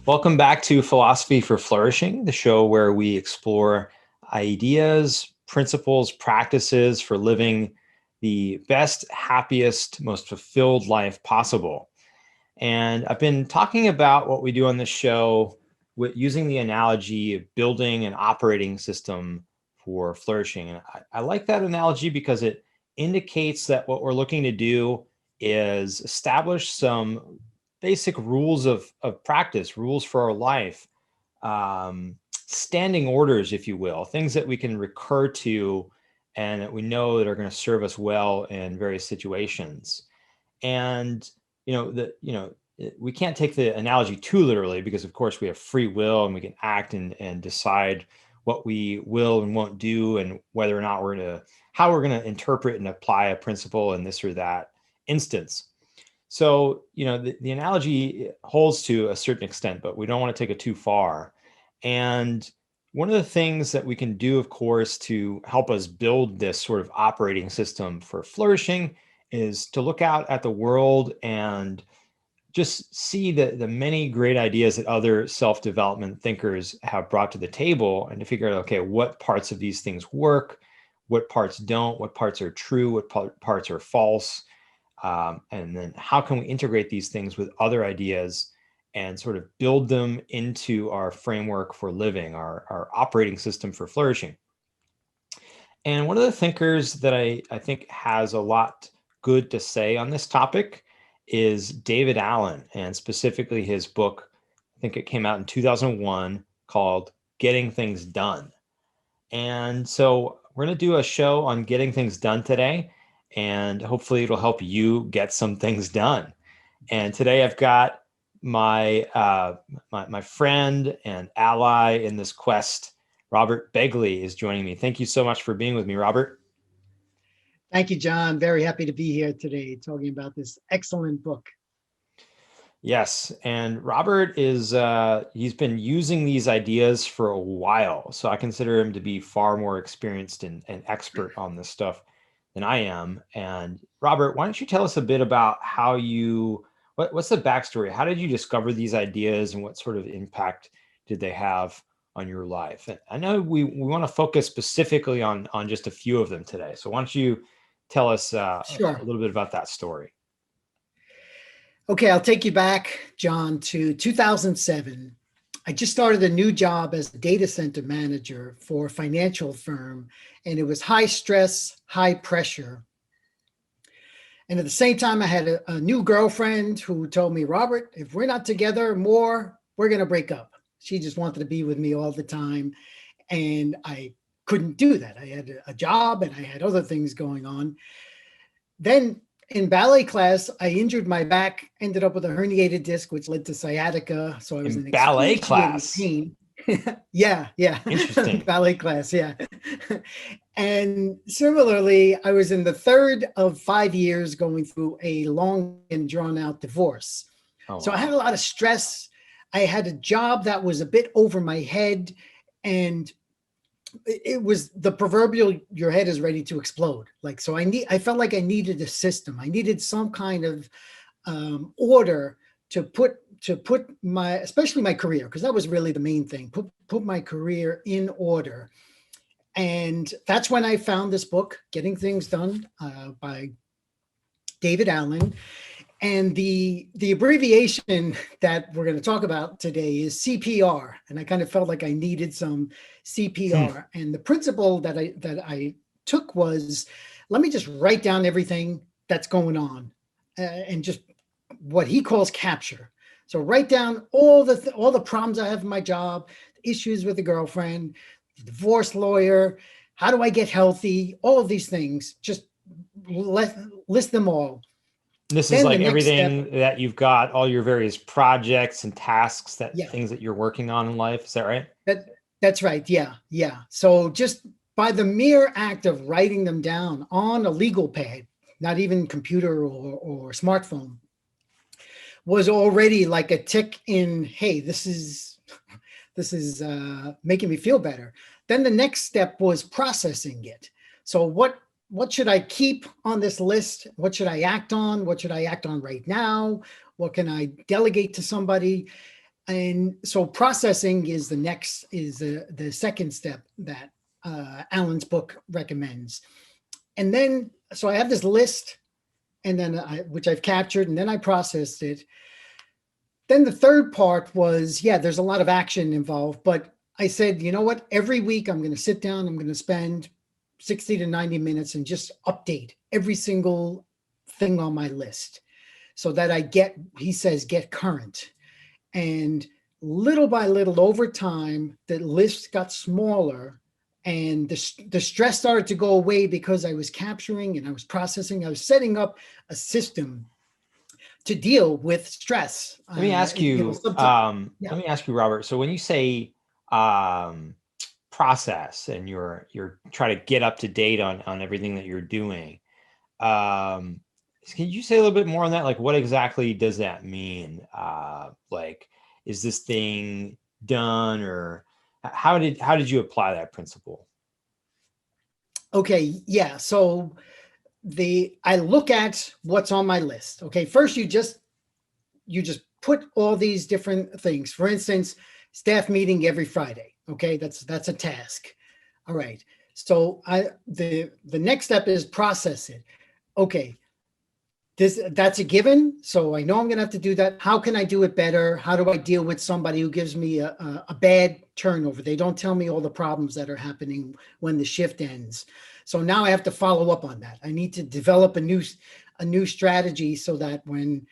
Welcome back to Philosophy for Flourishing, the show where we explore ideas, principles, practices for living the best, happiest, most fulfilled life possible. And I've been talking about what we do on this show with using the analogy of building an operating system for flourishing. And I like that analogy because it indicates that what we're looking to do is establish some basic rules of practice, rules for our life, standing orders, if you will, things that we can recur to and that we know that are going to serve us well in various situations. And we can't take the analogy too literally because, of course, we have free will and we can act and decide what we will and won't do and whether or not how we're going to interpret and apply a principle in this or that instance. So, the analogy holds to a certain extent, but we don't want to take it too far. And one of the things that we can do, of course, to help us build this sort of operating system for flourishing is to look out at the world and just see the many great ideas that other self-development thinkers have brought to the table and to figure out, okay, what parts of these things work, what parts don't, what parts are true, what parts are false. And then how can we integrate these things with other ideas and sort of build them into our framework for living, our operating system for flourishing. And one of the thinkers that I think has a lot good to say on this topic is David Allen, and specifically his book, I think it came out in 2001, called Getting Things Done. And so we're going to do a show on getting things done today, and hopefully it'll help you get some things done. And today I've got my friend and ally in this quest, Robert Begley, is joining me. Thank you so much for being with me, Robert. Thank you, John. Very happy to be here today talking about this excellent book. Yes, and Robert he's been using these ideas for a while, so I consider him to be far more experienced and expert on this stuff than I am. And Robert, why don't you tell us a bit about what's the backstory? How did you discover these ideas and what sort of impact did they have on your life? And I know we want to focus specifically on just a few of them today. So why don't you tell us Sure. a little bit about that story? Okay, I'll take you back, John, to 2007. I just started a new job as a data center manager for a financial firm, and it was high stress, high pressure. And at the same time, I had a new girlfriend who told me, Robert, if we're not together more, we're going to break up. She just wanted to be with me all the time. And I couldn't do that. I had a job and I had other things going on. Then in ballet class, I injured my back, ended up with a herniated disc, which led to sciatica. So I was in ballet class. Pain. Yeah. Interesting. Ballet class, yeah. And similarly, I was in the third of 5 years going through a long and drawn out divorce. Oh, so wow. I had a lot of stress. I had a job that was a bit over my head, and it was the proverbial your head is ready to explode. So I felt like I needed a system. I needed some kind of order to put especially my career, because that was really the main thing, put my career in order. And that's when I found this book, Getting Things Done, by David Allen. And the abbreviation that we're going to talk about today is CPR. And I kind of felt like I needed some CPR. And the principle that I took was, let me just write down everything that's going on and just what he calls capture. So write down all the problems I have in my job, issues with the girlfriend, the divorce lawyer, how do I get healthy, all of these things, just list them all. This is like everything that you've got, all your various projects and tasks, things that you're working on in life. Is that right? That's right. Yeah. So just by the mere act of writing them down on a legal pad, not even computer or smartphone, was already like a tick in, hey, this is making me feel better. Then the next step was processing it. So what should I keep on this list? What should I act on? What should I act on right now? What can I delegate to somebody? And so processing is the second step that Alan's book recommends. And then, so I have this list, and then which I've captured, and then I processed it. Then the third part was, yeah, there's a lot of action involved, but I said, you know what? Every week I'm going to sit down, I'm going to spend 60 to 90 minutes and just update every single thing on my list so that I get current. And little by little over time, the list got smaller and the stress started to go away because I was capturing and I was processing. I was setting up a system to deal with stress. Let me ask you, let me ask you, Robert. So when you say process and you're trying to get up to date on everything that you're doing, can you say a little bit more on that? Like, what exactly does that mean? Like, is this thing done, or how did you apply that principle? Okay, yeah. So I look at what's on my list. Okay, first you just put all these different things. For instance, staff meeting every Friday. Okay, that's a task. All right. So the next step is process it. Okay, that's a given. So I know I'm going to have to do that. How can I do it better? How do I deal with somebody who gives me a bad turnover? They don't tell me all the problems that are happening when the shift ends. So now I have to follow up on that. I need to develop a new strategy so that when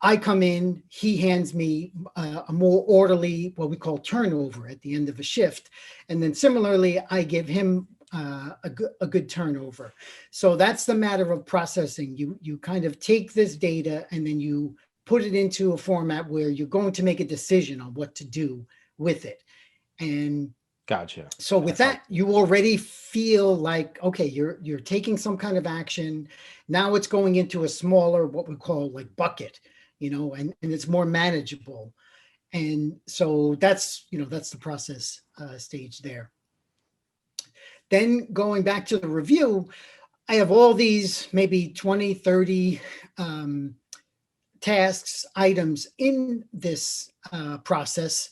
I come in, he hands me a more orderly, what we call turnover at the end of a shift. And then similarly, I give him a good turnover. So that's the matter of processing. You kind of take this data and then you put it into a format where you're going to make a decision on what to do with it. And gotcha. So with that, you already feel like, okay, you're taking some kind of action. Now it's going into a smaller, what we call like bucket, and it's more manageable. And so that's the process stage there. Then going back to the review, I have all these maybe 20, 30 tasks, items in this process.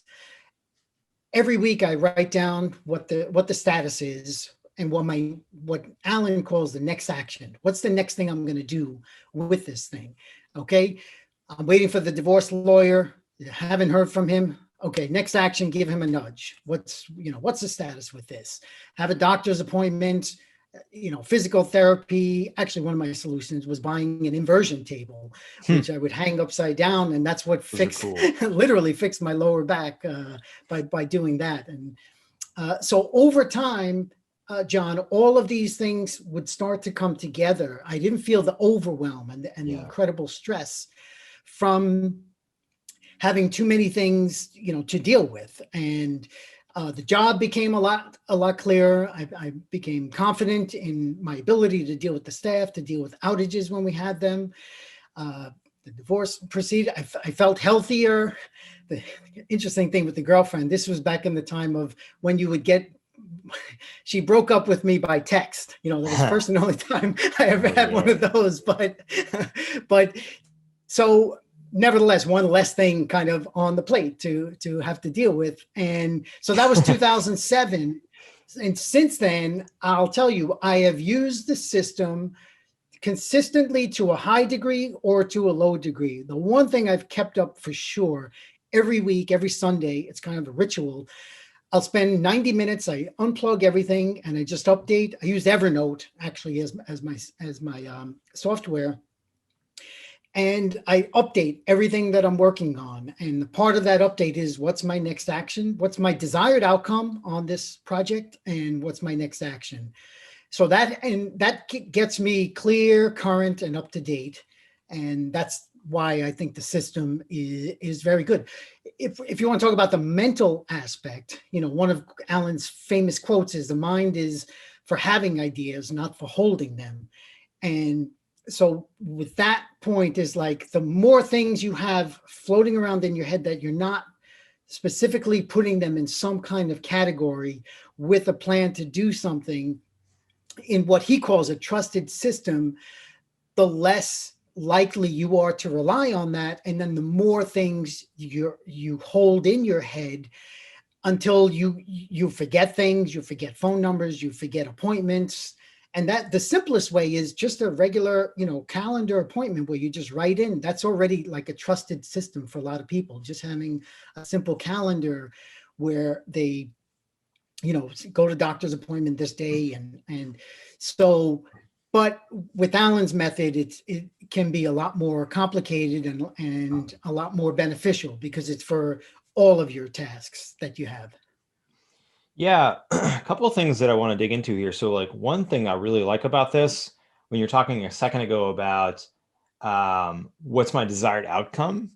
Every week I write down what the status is and what Alan calls the next action. What's the next thing I'm going to do with this thing? Okay. I'm waiting for the divorce lawyer. Haven't heard from him. Okay, next action, give him a nudge. What's the status with this? Have a doctor's appointment, physical therapy. Actually, one of my solutions was buying an inversion table, which I would hang upside down. And that's what literally fixed my lower back by doing that. And so over time, John, all of these things would start to come together. I didn't feel the overwhelm and the incredible stress from having too many things, to deal with. And the job became a lot clearer. I became confident in my ability to deal with the staff, to deal with outages when we had them. The divorce proceeded. I felt healthier. The interesting thing with the girlfriend, this was back in the time of when you would she broke up with me by text. That was the first and only time I ever had one of those. But so nevertheless, one less thing kind of on the plate to have to deal with. And so that was 2007. And since then, I'll tell you, I have used the system consistently to a high degree or to a low degree. The one thing I've kept up for sure, every week, every Sunday, it's kind of a ritual. I'll spend 90 minutes. I unplug everything and I just update. I use Evernote actually as my software. And I update everything that I'm working on. And the part of that update is what's my next action? What's my desired outcome on this project? And what's my next action? So that gets me clear, current, and up to date. And that's why I think the system is very good. If you want to talk about the mental aspect, one of Alan's famous quotes is, the mind is for having ideas, not for holding them. And so with that point is like, the more things you have floating around in your head that you're not specifically putting them in some kind of category with a plan to do something in what he calls a trusted system, the less likely you are to rely on that. And then the more things you hold in your head until you forget things, you forget phone numbers, you forget appointments. And that the simplest way is just a regular, calendar appointment where you just write in. That's already like a trusted system for a lot of people. Just having a simple calendar where they, go to doctor's appointment this day. And so, but with Alan's method, it can be a lot more complicated and a lot more beneficial because it's for all of your tasks that you have. Yeah, a couple of things that I want to dig into here. So like one thing I really like about this, when you're talking a second ago about what's my desired outcome,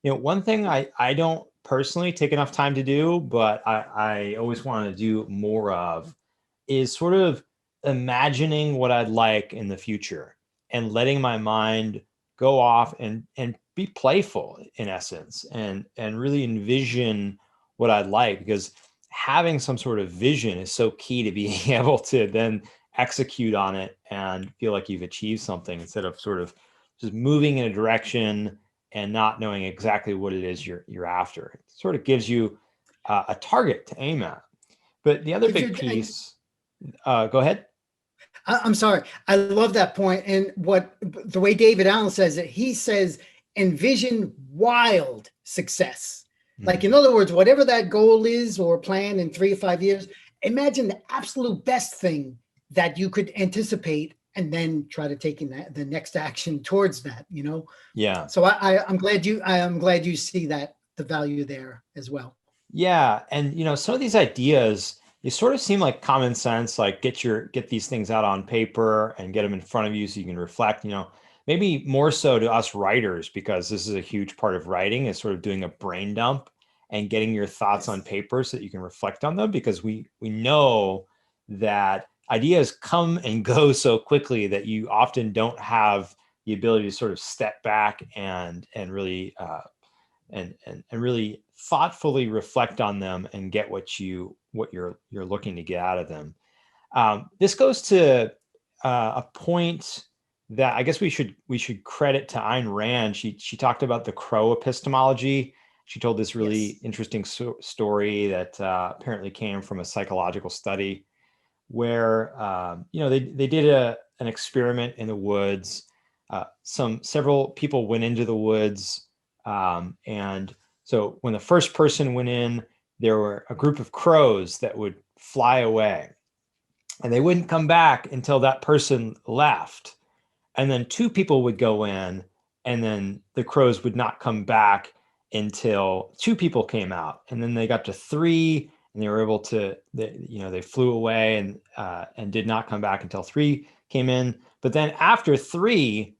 one thing I don't personally take enough time to do, but I always want to do more of is sort of imagining what I'd like in the future and letting my mind go off and be playful in essence and really envision what I'd like, because having some sort of vision is so key to being able to then execute on it and feel like you've achieved something instead of sort of just moving in a direction and not knowing exactly what it is you're after. It sort of gives you a target to aim at. But the other big piece, go ahead. I'm sorry. I love that point. And the way David Allen says it, he says, envision wild success. Like, in other words, whatever that goal is or plan in 3 or 5 years, imagine the absolute best thing that you could anticipate and then try to take the next action towards that, Yeah. So I'm glad you see that the value there as well. Yeah. And, some of these ideas, they sort of seem like common sense, like get these things out on paper and get them in front of you so you can reflect, maybe more so to us writers, because this is a huge part of writing, is sort of doing a brain dump and getting your thoughts on paper so that you can reflect on them, because we know that ideas come and go so quickly that you often don't have the ability to sort of step back and really and really thoughtfully reflect on them and get what you're looking to get out of them. This goes to a point that I guess we should credit to Ayn Rand. She talked about the crow epistemology. She told this really interesting story that apparently came from a psychological study where they did an experiment in the woods. Several people went into the woods, and so when the first person went in, there were a group of crows that would fly away, and they wouldn't come back until that person left. And then 2 people would go in, and then the crows would not come back until 2 people came out. And then they got to 3, and they were able to, they flew away and did not come back until 3 came in. But then after 3,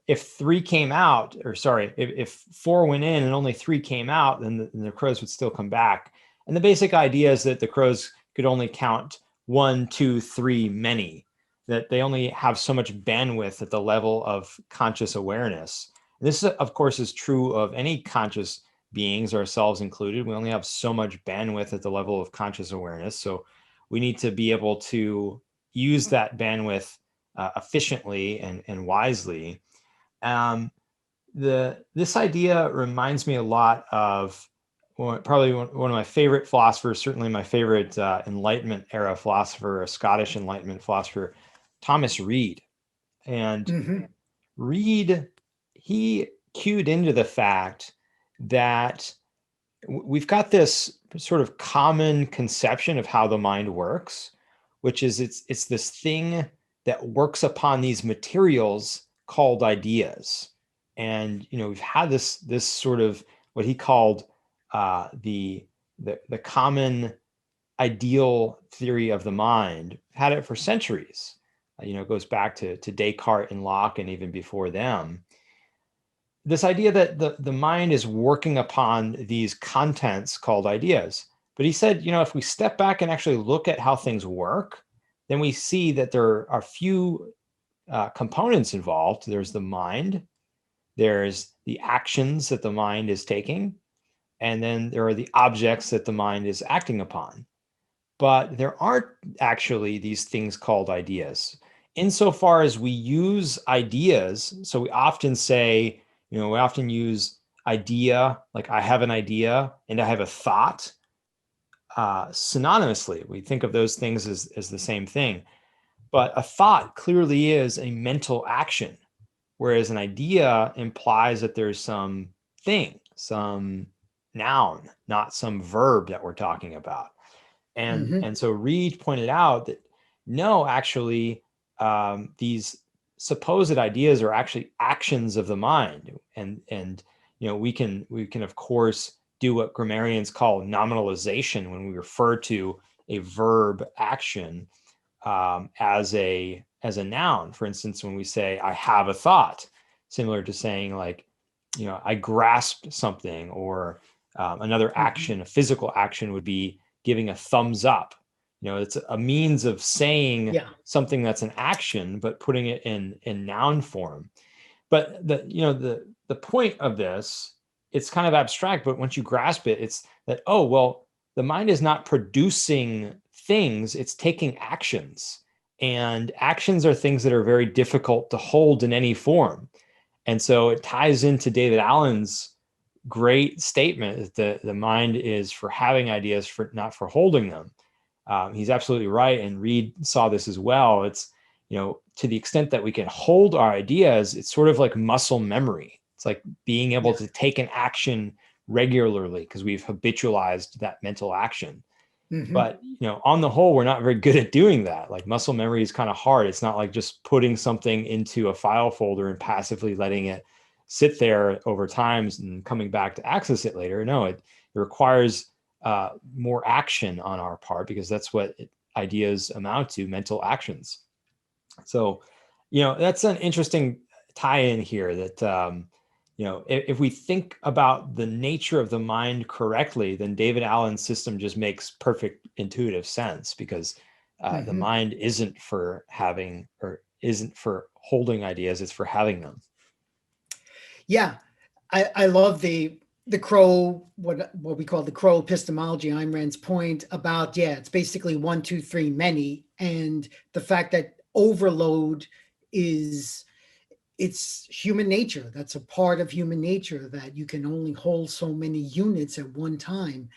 if 3 came out, or sorry, if 4 went in and only 3 came out, then the crows would still come back. And the basic idea is that the crows could only count 1, 2, 3, many, that they only have so much bandwidth at the level of conscious awareness. And this, of course, is true of any conscious beings, ourselves included. We only have so much bandwidth at the level of conscious awareness. So we need to be able to use that bandwidth efficiently and wisely. This idea reminds me a lot of probably one of my favorite philosophers, certainly my favorite Enlightenment era philosopher, a Scottish Enlightenment philosopher, Thomas Reid. And Reid, he cued into the fact that we've got this sort of common conception of how the mind works, which is it's this thing that works upon these materials called ideas. And we've had this sort of what he called the common ideal theory of the mind. Had it for centuries. It goes back to Descartes and Locke and even before them. This idea that the mind is working upon these contents called ideas. But he said, if we step back and actually look at how things work, then we see that there are few components involved. There's the mind, there's the actions that the mind is taking, and then there are the objects that the mind is acting upon. But there aren't actually these things called ideas. insofar as we use ideas. So we often say, we often use idea, like I have an idea and I have a thought, synonymously. We think of those things as the same thing. But a thought clearly is a mental action, whereas an idea implies that there's some thing, some noun, not some verb that we're talking about. And so Reed pointed out that no, actually, these supposed ideas are actually actions of the mind, and we can of course do what grammarians call nominalization when we refer to a verb action, as a noun. For instance, when we say I have a thought, similar to saying like, I grasped something, or another action, a physical action would be giving a thumbs up. It's a means of saying something that's an action, but putting it in noun form. But the point of this, it's kind of abstract, but once you grasp it, it's that, oh, well, the mind is not producing things, it's taking actions. And actions are things that are very difficult to hold in any form. And so it ties into David Allen's great statement that the mind is for having ideas, for not for holding them. He's absolutely right. And Reed saw this as well. It's, to the extent that we can hold our ideas, it's sort of like muscle memory. It's like being able to take an action regularly because we've habitualized that mental action. But, on the whole, we're not very good at doing that. Like muscle memory is kind of hard. It's not like just putting something into a file folder and passively letting it sit there over time and coming back to access it later. No, it requires more action on our part, because that's what ideas amount to, mental actions. So, that's an interesting tie-in here that, if we think about the nature of the mind correctly, then David Allen's system just makes perfect intuitive sense, because the mind isn't for having, or isn't for holding ideas, it's for having them. Yeah, I love the crow, what we call the crow epistemology, Ayn Rand's point about, it's basically 1, 2, 3, many, and the fact that overload it's human nature. That's a part of human nature, that you can only hold so many units at one time.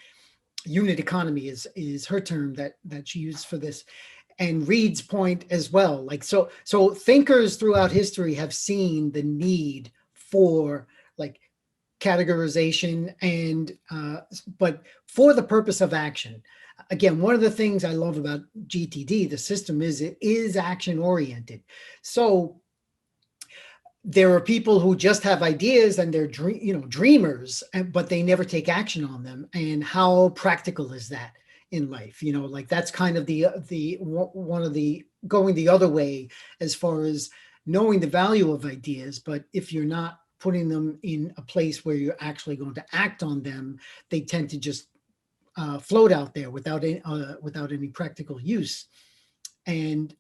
Unit economy is her term that she used for this. And Reed's point as well. Like, so thinkers throughout history have seen the need for like categorization and but for the purpose of action. Again, one of the things I love about GTD, the system, is it is action oriented. So there are people who just have ideas and they're dreamers, but they never take action on them. And how practical is that in life? Like that's kind of the one of the going the other way as far as knowing the value of ideas. But if you're not putting them in a place where you're actually going to act on them, they tend to just float out there without any practical use. And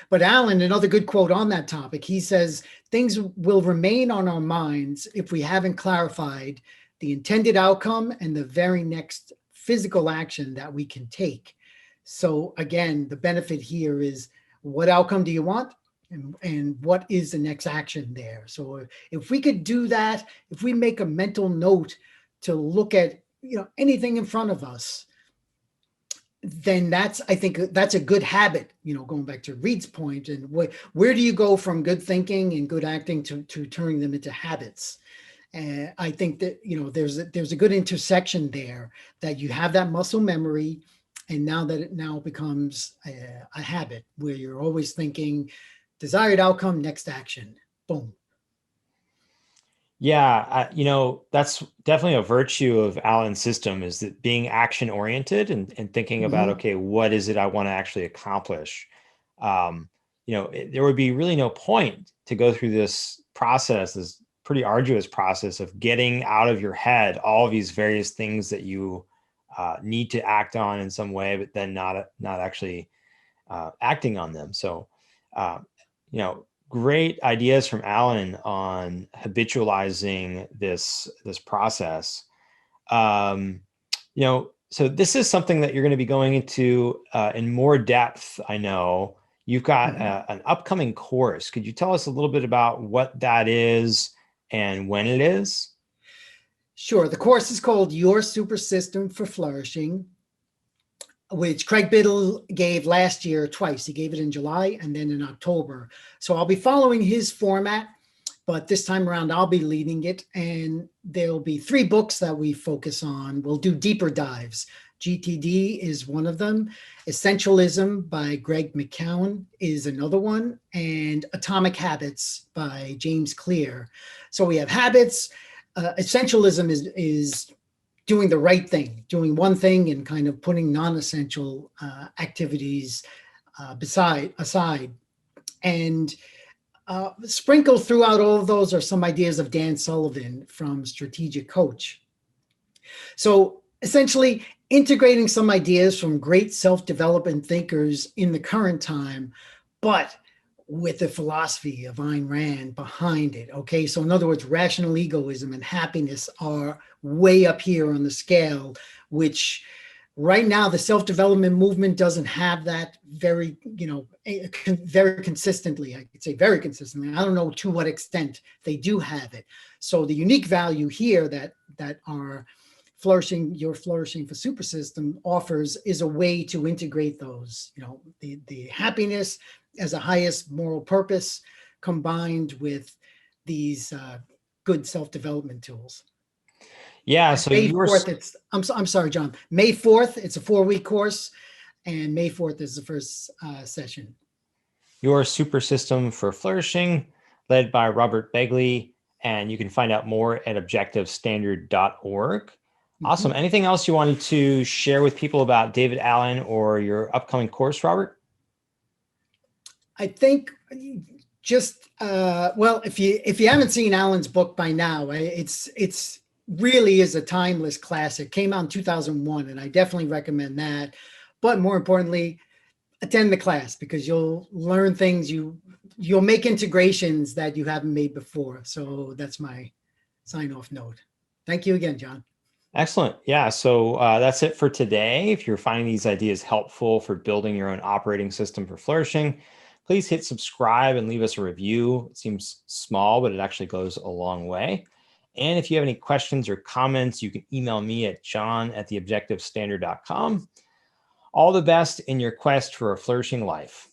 but Allen, another good quote on that topic, he says, things will remain on our minds if we haven't clarified the intended outcome and the very next physical action that we can take. So again, the benefit here is, what outcome do you want? And what is the next action there? So if we could do that, if we make a mental note to look at anything in front of us, then I think that's a good habit, going back to Reed's point. And where do you go from good thinking and good acting to turning them into habits? And I think that, there's a good intersection there, that you have that muscle memory, and now that it now becomes a habit where you're always thinking desired outcome, next action, boom. Yeah, that's definitely a virtue of Allen's system, is that being action oriented and thinking about, okay, what is it I want to actually accomplish? There would be really no point to go through this process, this pretty arduous process of getting out of your head all of these various things that you need to act on in some way, but then not actually acting on them. So, great ideas from Allen on habitualizing this process. So this is something that you're going to be going into in more depth, I know, you've got Mhm. an upcoming course. Could you tell us a little bit about what that is and when it is? Sure. The course is called Your Supersystem for Flourishing, which Craig Biddle gave last year twice. He gave it in July and then in October. So I'll be following his format, but this time around I'll be leading it. And there'll be 3 books that we focus on. We'll do deeper dives. GTD is one of them. Essentialism by Greg McKeown is another one. And Atomic Habits by James Clear. So we have habits. Essentialism is doing the right thing, doing one thing and kind of putting non-essential activities aside. And sprinkled throughout all of those are some ideas of Dan Sullivan from Strategic Coach. So essentially integrating some ideas from great self-development thinkers in the current time, but with the philosophy of Ayn Rand behind it. Okay, so in other words, rational egoism and happiness are way up here on the scale, which right now the self-development movement doesn't have that very, very consistently. I could say very consistently. I don't know to what extent they do have it. So the unique value here that our Your Flourishing for Supersystem offers is a way to integrate those, the happiness as a highest moral purpose combined with these good self-development tools. Yeah, And so May 4th, I'm sorry, John. May 4th, it's a 4-week course, and May 4th is the first session. Your Supersystem for Flourishing, led by Robert Begley, and you can find out more at objectivestandard.org. Awesome. Mm-hmm. Anything else you wanted to share with people about David Allen or your upcoming course, Robert? I think just well, if you haven't seen Allen's book by now, it's really is a timeless classic. Came out in 2001, and I definitely recommend that. But more importantly, attend the class because you'll learn things, you'll make integrations that you haven't made before. So that's my sign-off note. Thank you again, John. Excellent. Yeah, so that's it for today. If you're finding these ideas helpful for building your own operating system for flourishing, please hit subscribe and leave us a review. It seems small, but it actually goes a long way. And if you have any questions or comments, you can email me at john@theobjectivestandard.com. All the best in your quest for a flourishing life.